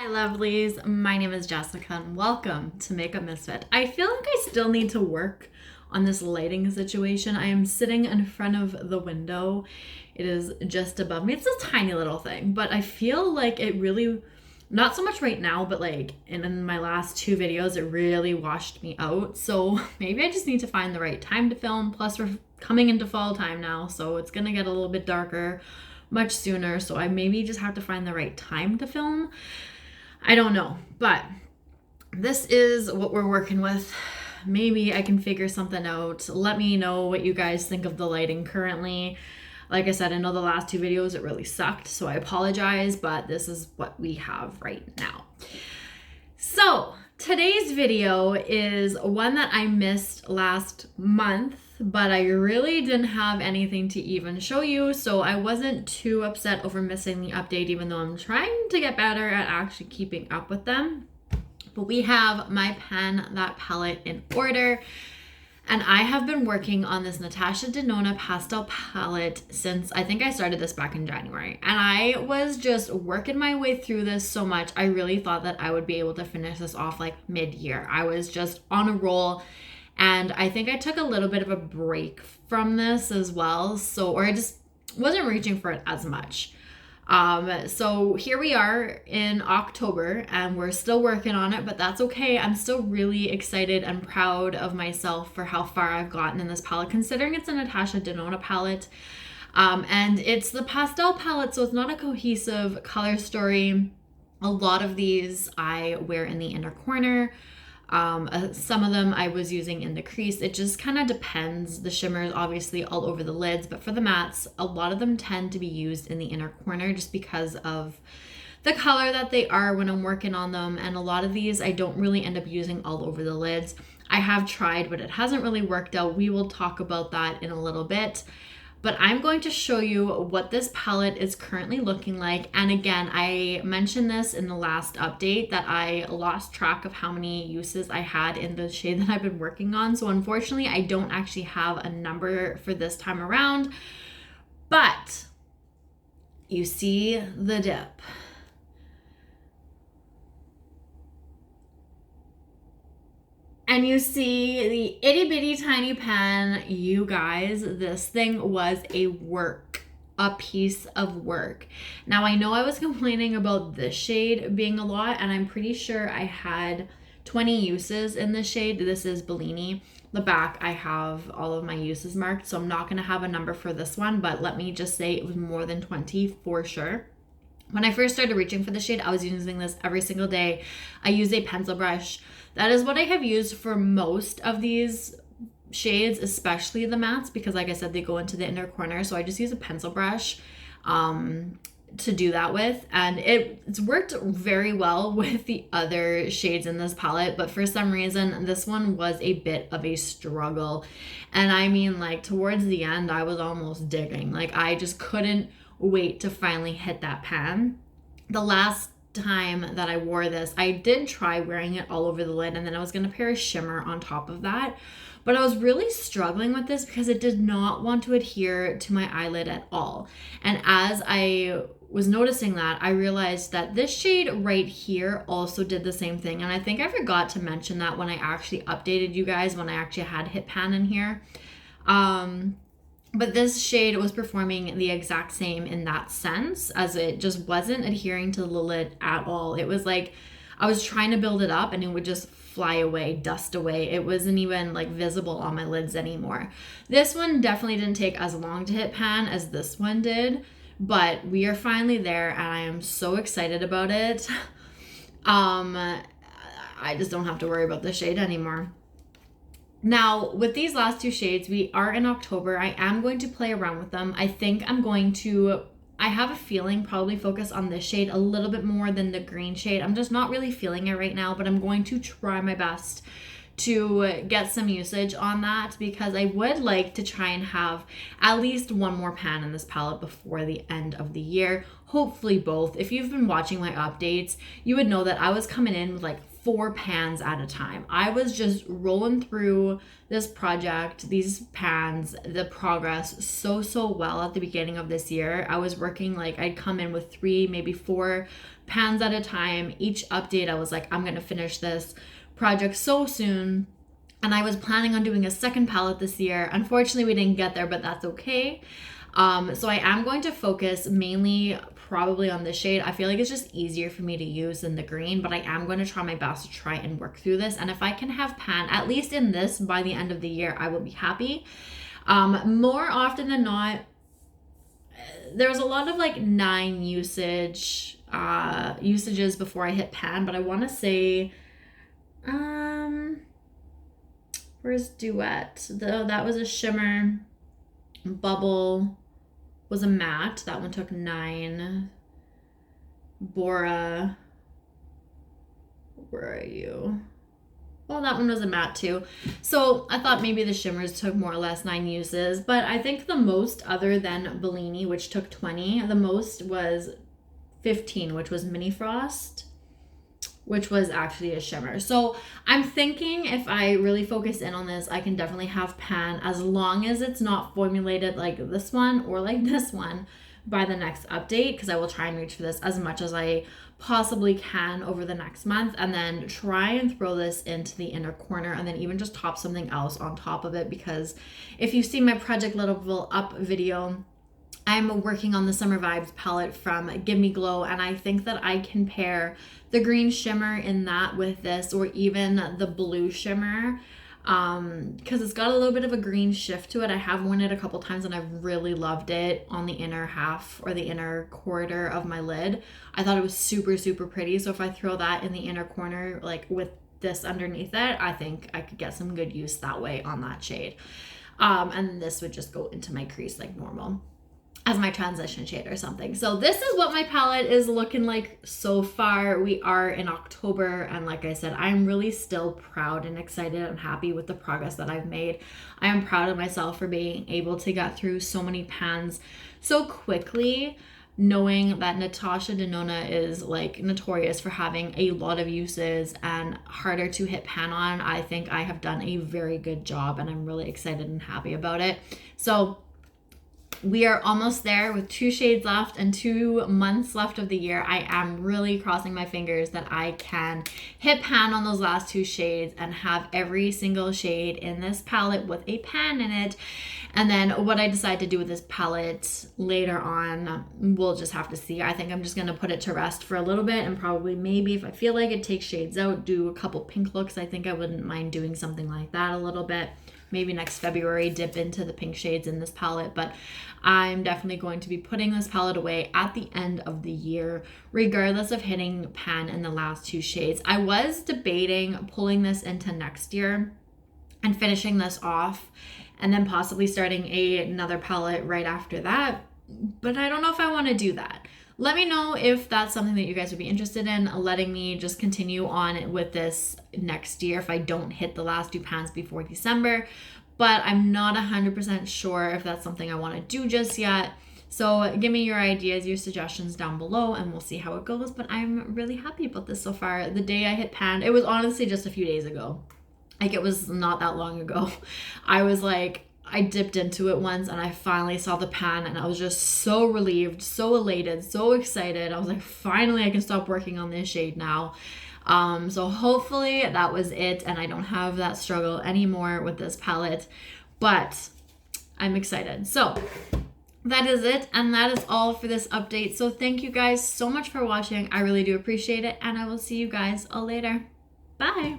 Hi lovelies, my name is Jessica and welcome to Makeup Misfit. I feel like I still need to work on this lighting situation. I am sitting in front of the window. It is just above me. It's a tiny little thing, but I feel like it really, not so much right now, but like in my last two videos, it really washed me out. So maybe I just need to find the right time to film. Plus we're coming into fall time now, so it's gonna get a little bit darker much sooner. So I maybe just have to find the right time to film. I don't know, but this is what we're working with. Maybe I can figure something out. Let me know what you guys think of the lighting currently. Like I said, I know the last two videos, it really sucked, so I apologize, but this is what we have right now. So today's video is one that I missed last month, but I really didn't have anything to even show you, so I wasn't too upset over missing the update, even though I'm trying to get better at actually keeping up with them. But we have my Pan That Palette in order, and I have been working on this Natasha Denona Pastel palette since I think I started this back in January. And I was just working my way through this so much. I really thought that I would be able to finish this off like mid-year. I was just on a roll. And I think I took a little bit of a break from this as well. Or I just wasn't reaching for it as much. So here we are in October and we're still working on it, but that's okay. I'm still really excited and proud of myself for how far I've gotten in this palette, considering it's a Natasha Denona palette. And it's the pastel palette, so it's not a cohesive color story. A lot of these I wear in the inner corner. Some of them I was using in the crease. It just kind of depends. The shimmers obviously all over the lids, but for the mattes, a lot of them tend to be used in the inner corner just because of the color that they are when I'm working on them. And a lot of these I don't really end up using all over the lids. I have tried, but it hasn't really worked out. We will talk about that in a little bit. But I'm going to show you what this palette is currently looking like. And again, I mentioned this in the last update that I lost track of how many uses I had in the shade that I've been working on. So unfortunately, I don't actually have a number for this time around. But you see the dip. And you see the itty bitty tiny pan. You guys, this thing was a piece of work. Now I know I was complaining about this shade being a lot, and I'm pretty sure I had 20 uses in this shade. This is Bellini. The back, I have all of my uses marked, so I'm not gonna have a number for this one, but let me just say it was more than 20 for sure. When I first started reaching for the shade, I was using this every single day. I use a pencil brush. That is what I have used for most of these shades, especially the mattes, because like I said, they go into the inner corner. So I just use a pencil brush to do that with. And it's worked very well with the other shades in this palette. But for some reason, this one was a bit of a struggle. And I mean, like towards the end, I was almost digging. Like I just couldn't wait to finally hit that pan. The last time that I wore this, I did try wearing it all over the lid, and then I was going to pair a shimmer on top of that, but I was really struggling with this because it did not want to adhere to my eyelid at all. And as I was noticing that, I realized that this shade right here also did the same thing, and I think I forgot to mention that when I actually updated you guys, when I actually had hit pan in here. But this shade was performing the exact same in that sense, as it just wasn't adhering to the lid at all. It was like I was trying to build it up and it would just fly away, dust away. It wasn't even like visible on my lids anymore. This one definitely didn't take as long to hit pan as this one did, but we are finally there and I am so excited about it. I just don't have to worry about the shade anymore. Now, with these last two shades, we are in October. I am going to play around with them. I think I'm going to, I have a feeling, probably focus on this shade a little bit more than the green shade. I'm just not really feeling it right now, but I'm going to try my best to get some usage on that because I would like to try and have at least one more pan in this palette before the end of the year. Hopefully both. If you've been watching my updates, you would know that I was coming in with like 4 pans at a time. I was just rolling through this project, these pans, the progress so well at the beginning of this year. I was working like I'd come in with 3, maybe 4 pans at a time. Each update, I was like, I'm going to finish this project so soon. And I was planning on doing a second palette this year. Unfortunately, we didn't get there, but that's okay. So I am going to focus mainly probably on this shade. I feel like it's just easier for me to use than the green, but I am going to try my best to try and work through this. And if I can have pan, at least in this, by the end of the year, I will be happy. More often than not, there's a lot of like 9 usages before I hit pan, but I want to say, where's Duet? That was a shimmer. Bubble was a matte. That one took 9. Bora, where are you? Well, that one was a matte too. So I thought maybe the shimmers took more or less 9 uses, but I think the most, other than Bellini, which took 20, the most was 15, which was Mini Frost, which was actually a shimmer. So I'm thinking if I really focus in on this, I can definitely have pan, as long as it's not formulated like this one or like this one by the next update, because I will try and reach for this as much as I possibly can over the next month, and then try and throw this into the inner corner, and then even just top something else on top of it. Because if you see my Project Level Up video, I'm working on the Summer Vibes palette from Give Me Glow, and I think that I can pair the green shimmer in that with this, or even the blue shimmer, because it's got a little bit of a green shift to it. I have worn it a couple times and I've really loved it on the inner half or the inner quarter of my lid. I thought it was super, super pretty. So if I throw that in the inner corner, like with this underneath it, I think I could get some good use that way on that shade. And this would just go into my crease like normal, as my transition shade or something. So this is what my palette is looking like so far. We are in October, and like I said, I'm really still proud and excited and happy with the progress that I've made. I am proud of myself for being able to get through so many pans so quickly, knowing that Natasha Denona is like notorious for having a lot of uses and harder to hit pan on. I think I have done a very good job, and I'm really excited and happy about it. So we are almost there with 2 shades left and 2 months left of the year. I am really crossing my fingers that I can hit pan on those last 2 shades and have every single shade in this palette with a pan in it. And then what I decide to do with this palette later on, we'll just have to see. I think I'm just going to put it to rest for a little bit, and probably maybe if I feel like it, take shades out, do a couple pink looks. I think I wouldn't mind doing something like that a little bit. Maybe next February dip into the pink shades in this palette, but I'm definitely going to be putting this palette away at the end of the year, regardless of hitting pan in the last 2 shades. I was debating pulling this into next year and finishing this off, and then possibly starting another palette right after that, but I don't know if I want to do that. Let me know if that's something that you guys would be interested in, letting me just continue on with this next year if I don't hit the last 2 pans before December. But I'm not 100% sure if that's something I want to do just yet. So give me your ideas, your suggestions down below, and we'll see how it goes. But I'm really happy about this so far. The day I hit pan, it was honestly just a few days ago. Like, it was not that long ago. I was like, I dipped into it once and I finally saw the pan, and I was just so relieved, so elated, so excited. I was like, finally I can stop working on this shade now. So hopefully that was it and I don't have that struggle anymore with this palette, but I'm excited. So that is it, and that is all for this update. So thank you guys so much for watching. I really do appreciate it, and I will see you guys all later. Bye.